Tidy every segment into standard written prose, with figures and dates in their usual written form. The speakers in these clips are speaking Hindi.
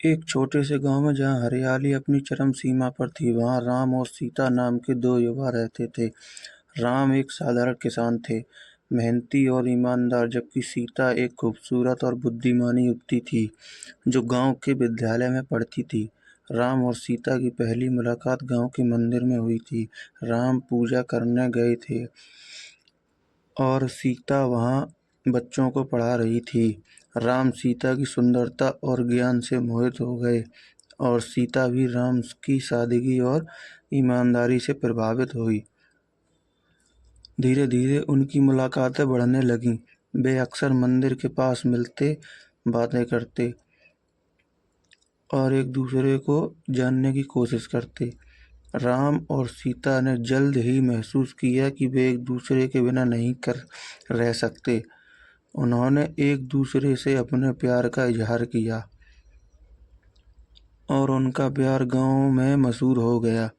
एक छोटे से गांव में जहां हरियाली अपनी चरम सीमा पर थी, वहां राम और सीता नाम के दो युवा रहते थे। राम एक साधारण किसान थे, मेहनती और ईमानदार, जबकि सीता एक खूबसूरत और बुद्धिमानी युवती थी जो गांव के विद्यालय में पढ़ती थी। राम और सीता की पहली मुलाकात गांव के मंदिर में हुई थी। राम पूजा करने गए थे और सीता वहां बच्चों को पढ़ा रही थी। राम सीता की सुंदरता और ज्ञान से मोहित हो गए और सीता भी राम की सादगी और ईमानदारी से प्रभावित हुई। धीरे धीरे उनकी मुलाकातें बढ़ने लगीं। वे अक्सर मंदिर के पास मिलते, बातें करते और एक दूसरे को जानने की कोशिश करते। राम और सीता ने जल्द ही महसूस किया कि वे एक दूसरे के बिना नहीं कर रह सकते। उन्होंने एक दूसरे से अपने प्यार का इजहार किया और उनका प्यार गांव में मशहूर हो गया।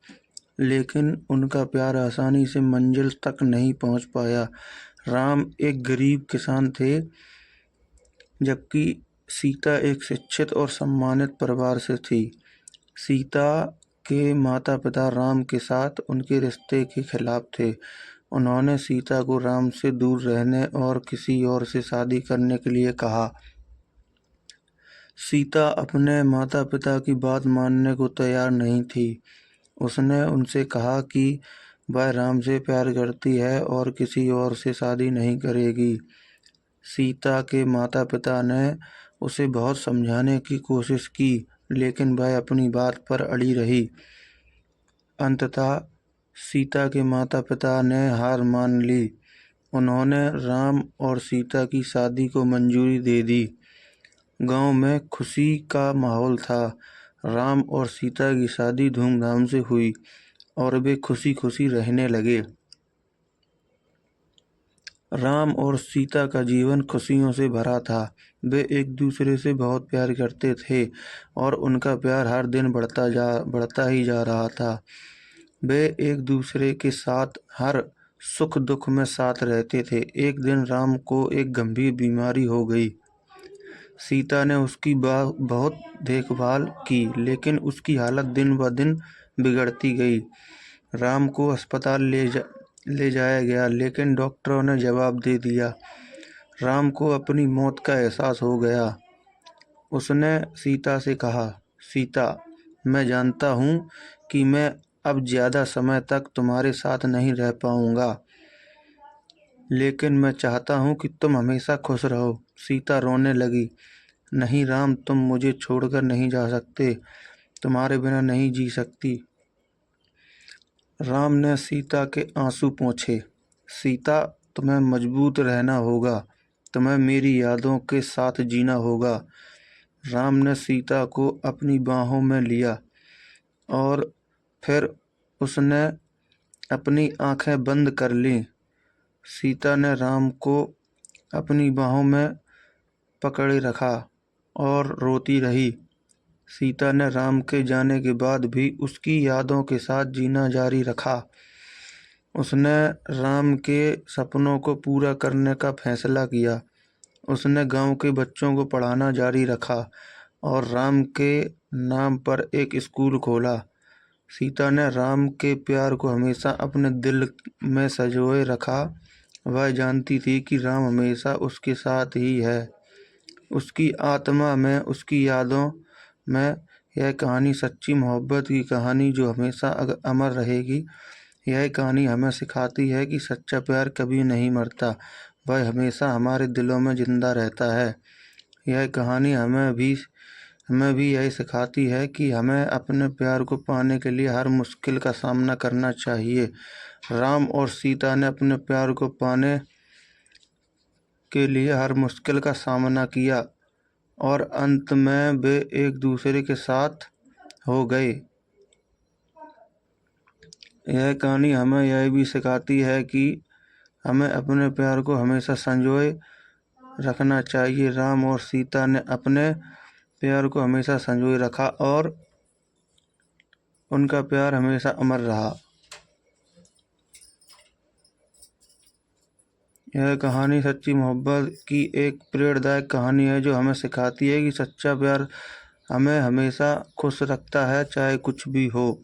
लेकिन उनका प्यार आसानी से मंजिल तक नहीं पहुंच पाया। राम एक गरीब किसान थे, जबकि सीता एक शिक्षित और सम्मानित परिवार से थी। सीता के माता-पिता राम के साथ उनके रिश्ते के खिलाफ थे। उन्होंने सीता को राम से दूर रहने और किसी और से शादी करने के लिए कहा। सीता अपने माता-पिता की बात मानने को तैयार नहीं थी। उसने उनसे कहा कि वह राम से प्यार करती है और किसी और से शादी नहीं करेगी। सीता के माता-पिता ने उसे बहुत समझाने की कोशिश की, लेकिन वह अपनी बात पर अड़ी रही। अंततः सीता के माता-पिता ने हार मान ली। उन्होंने राम और सीता की शादी को मंजूरी दे दी। गांव में खुशी का माहौल था। राम और सीता की शादी धूमधाम से हुई और वे खुशी-खुशी रहने लगे। राम और सीता का जीवन खुशियों से भरा था। वे एक दूसरे से बहुत प्यार करते थे और उनका प्यार हर दिन बढ़ता ही जा रहा था। वे एक दूसरे के साथ हर सुख दुख में साथ रहते थे। एक दिन राम को एक गंभीर बीमारी हो गई। सीता ने उसकी बहुत देखभाल की, लेकिन उसकी हालत दिन ब दिन बिगड़ती गई। राम को अस्पताल ले जाया गया, लेकिन डॉक्टरों ने जवाब दे दिया। राम को अपनी मौत का एहसास हो गया। उसने सीता से कहा, सीता, मैं जानता हूँ कि मैं अब ज़्यादा समय तक तुम्हारे साथ नहीं रह पाऊँगा, लेकिन मैं चाहता हूँ कि तुम हमेशा खुश रहो। सीता रोने लगी। नहीं राम, तुम मुझे छोड़कर नहीं जा सकते। तुम्हारे बिना नहीं जी सकती। राम ने सीता के आंसू पोंछे। सीता, तुम्हें मजबूत रहना होगा। तुम्हें मेरी यादों के साथ जीना होगा। राम ने सीता को अपनी बाहों में लिया और फिर उसने अपनी आंखें बंद कर लीं। सीता ने राम को अपनी बाहों में पकड़े रखा और रोती रही। सीता ने राम के जाने के बाद भी उसकी यादों के साथ जीना जारी रखा। उसने राम के सपनों को पूरा करने का फैसला किया। उसने गांव के बच्चों को पढ़ाना जारी रखा और राम के नाम पर एक स्कूल खोला। सीता ने राम के प्यार को हमेशा अपने दिल में संजोए रखा। वह जानती थी कि राम हमेशा उसके साथ ही है, उसकी आत्मा में, उसकी यादों में। यह कहानी सच्ची मोहब्बत की कहानी जो हमेशा अमर रहेगी। यह कहानी हमें सिखाती है कि सच्चा प्यार कभी नहीं मरता, वह हमेशा हमारे दिलों में जिंदा रहता है। यह कहानी हमें भी यही सिखाती है कि हमें अपने प्यार को पाने के लिए हर मुश्किल का सामना करना चाहिए। राम और सीता ने अपने प्यार को पाने के लिए हर मुश्किल का सामना किया और अंत में वे एक दूसरे के साथ हो गए। यह कहानी हमें यह भी सिखाती है कि हमें अपने प्यार को हमेशा संजोए रखना चाहिए। राम और सीता ने अपने प्यार को हमेशा संजोए रखा और उनका प्यार हमेशा अमर रहा। यह कहानी सच्ची मोहब्बत की एक प्रेरणादायक कहानी है जो हमें सिखाती है कि सच्चा प्यार हमें हमेशा खुश रखता है, चाहे कुछ भी हो।